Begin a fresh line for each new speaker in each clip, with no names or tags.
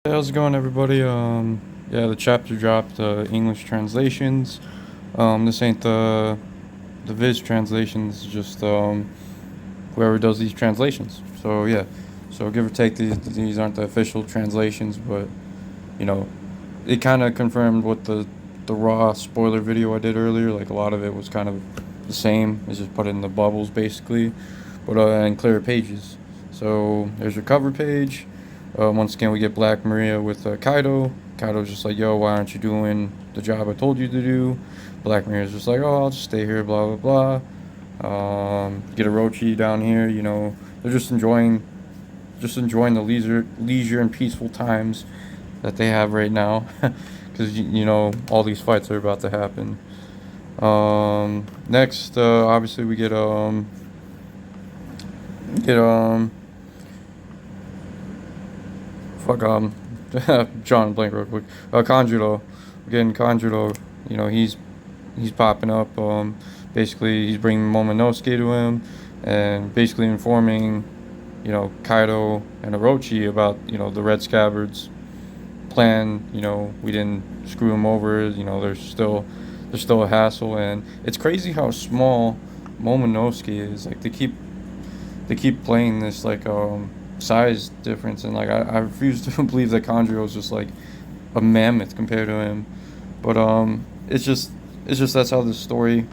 Hey, how's it going, everybody? Yeah, the chapter dropped. English translations. This ain't the Viz translations. Just whoever does these translations. So yeah, so give or take, these aren't the official translations, but you know, it kind of confirmed what the raw spoiler video I did earlier. Like a lot of it was kind of the same. It's just put in the bubbles basically, but and clearer pages. So there's your cover page. Once again, we get Black Maria with Kaito. Kaito's just like, yo, why aren't you doing the job I told you to do? Black Maria's just like, oh, I'll just stay here, blah, blah, blah. Get a Orochi down here, they're just enjoying the leisure and peaceful times that they have right now. Because, all these fights are about to happen. Next, obviously, we get fuck John blank real quick. Kanjuro, again Kanjuro. He's popping up. Basically he's bringing Momonosuke to him, and basically informing, Kaido and Orochi about the Red Scabbards plan. We didn't screw him over. There's still a hassle, and it's crazy how small Momonosuke is. Like they keep playing this like size difference, and like I refuse to believe that Kanjuro is just like a mammoth compared to him. But it's just that's how the story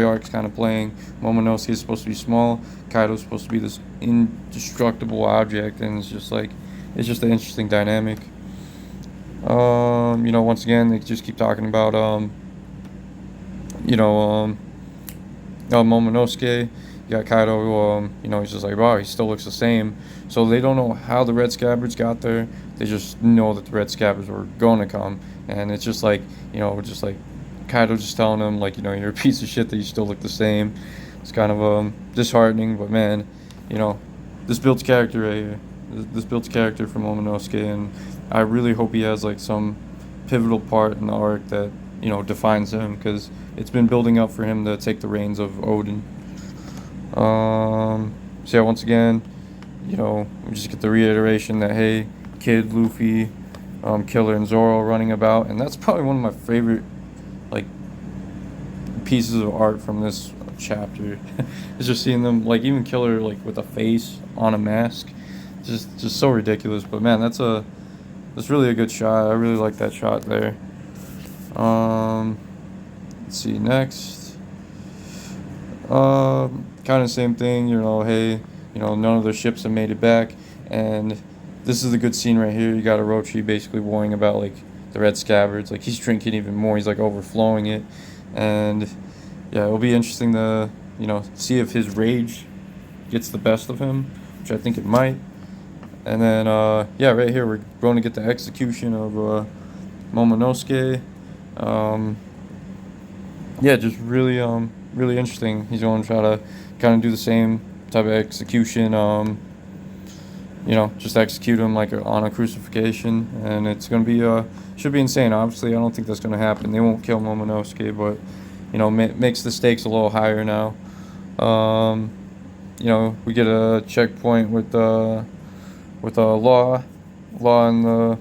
arc's kind of playing. Momonosuke is supposed to be small, Kaido's supposed to be this indestructible object, and it's just an interesting dynamic. Once again, they just keep talking about you know Momonosuke. You got Kaido, he's just like, wow, he still looks the same. So they don't know how the Red Scabbards got there. They just know that the Red Scabbards were going to come. And it's just like, just like Kaido just telling him, like, you're a piece of shit that you still look the same. It's kind of disheartening, but man, this builds character right here. This builds character for Momonosuke, and I really hope he has like some pivotal part in the arc that, defines him, because it's been building up for him to take the reins of Odin. So yeah, once again, we just get the reiteration that, hey, Kid, Luffy, Killer, and Zoro running about, and that's probably one of my favorite like pieces of art from this chapter. It's just seeing them, like even Killer like with a face on a mask, just so ridiculous. But man, that's really a good shot. I really like that shot there. Let's see next. Kind of same thing, hey, none of their ships have made it back, and this is a good scene right here. You got Orochi basically worrying about like the Red Scabbards, like he's drinking even more, he's like overflowing it, and yeah, it'll be interesting to see if his rage gets the best of him, which I think it might. And then yeah, right here we're going to get the execution of Momonosuke. Yeah, just really interesting. He's going to try to kind of do the same type of execution, just execute him like on a crucifixion, and it's going to be should be insane. Obviously, I don't think that's going to happen. They won't kill Momonosuke, but makes the stakes a little higher now. We get a checkpoint with Law and the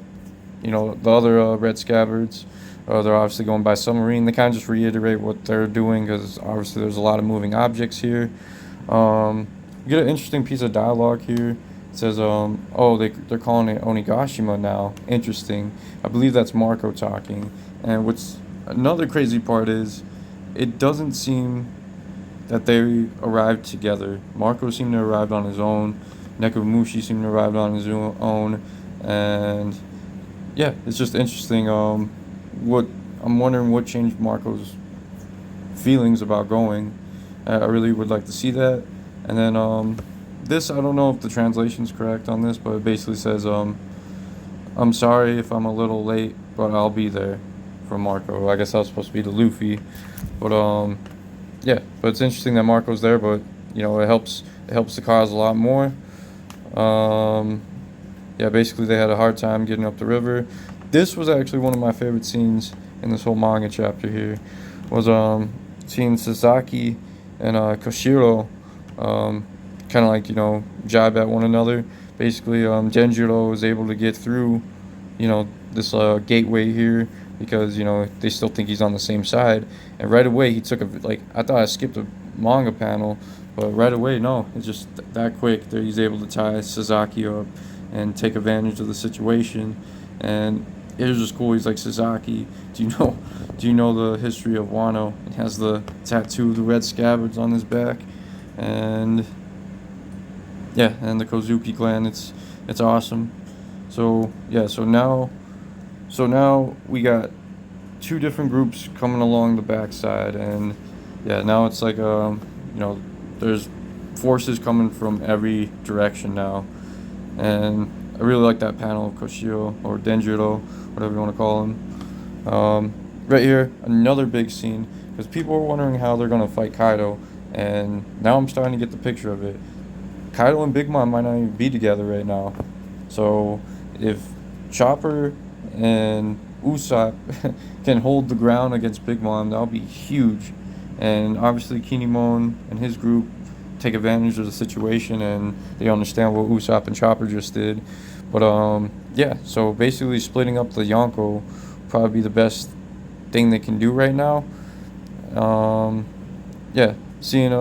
other Red Scabbards. They're obviously going by submarine. They kind of just reiterate what they're doing, because obviously there's a lot of moving objects here. We get an interesting piece of dialogue here. It says, they're calling it Onigashima now. Interesting. I believe that's Marco talking. And what's another crazy part is, it doesn't seem that they arrived together. Marco seemed to have arrived on his own. Nekomushi seemed to have arrived on his own. And yeah, it's just interesting. What I'm wondering what changed Marco's feelings about going. I really would like to see that. And then this, I don't know if the translation's correct on this, but it basically says, I'm sorry if I'm a little late, but I'll be there, from Marco. I guess that was supposed to be to Luffy. But yeah, but it's interesting that Marco's there, but it helps the cause a lot more. Yeah, basically they had a hard time getting up the river. This was actually one of my favorite scenes in this whole manga chapter here, was seeing Sasaki and Koshiro kind of like, jab at one another. Basically, Denjiro was able to get through this gateway here because they still think he's on the same side. And right away he took I thought I skipped a manga panel, but right away no, it's just that quick that he's able to tie Sasaki up and take advantage of the situation. And it was just cool. He's like, Sasaki, do you know the history of Wano? It has the tattoo of the red scabbards on his back, and yeah, and the Kozuki clan. It's awesome. So yeah, so now we got two different groups coming along the backside, and yeah, now it's like there's forces coming from every direction now, and I really like that panel of Koshio or Denjiro, whatever you want to call him. Right here, another big scene because people are wondering how they're gonna fight Kaido, and now I'm starting to get the picture of it. Kaido and Big Mom might not even be together right now. So if Chopper and Usopp can hold the ground against Big Mom, that'll be huge. And obviously Kinemon and his group take advantage of the situation and they understand what Usopp and Chopper just did. But yeah, so basically splitting up the Yonko probably be the best thing they can do right now. Yeah, seeing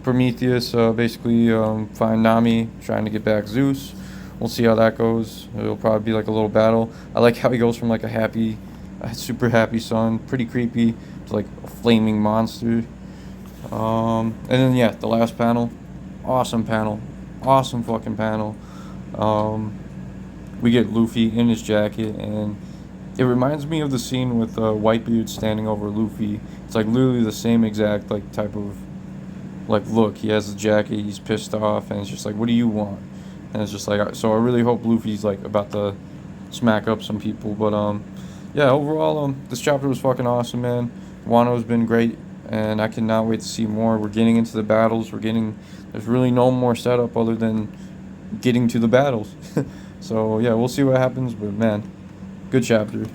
Prometheus basically find Nami trying to get back Zeus. We'll see how that goes. It'll probably be like a little battle. I like how he goes from like a super happy son, pretty creepy, to like a flaming monster. And then yeah, the last panel, awesome fucking panel. We get Luffy in his jacket, and it reminds me of the scene with Whitebeard standing over Luffy. It's like literally the same exact like type of like look. He has the jacket, he's pissed off, and it's just like, what do you want? And it's just like, so I really hope Luffy's like about to smack up some people. But yeah, overall this chapter was fucking awesome, man. Wano's been great, and I cannot wait to see more. We're getting into the battles. There's really no more setup other than getting to the battles. So yeah, we'll see what happens. But man, good chapter.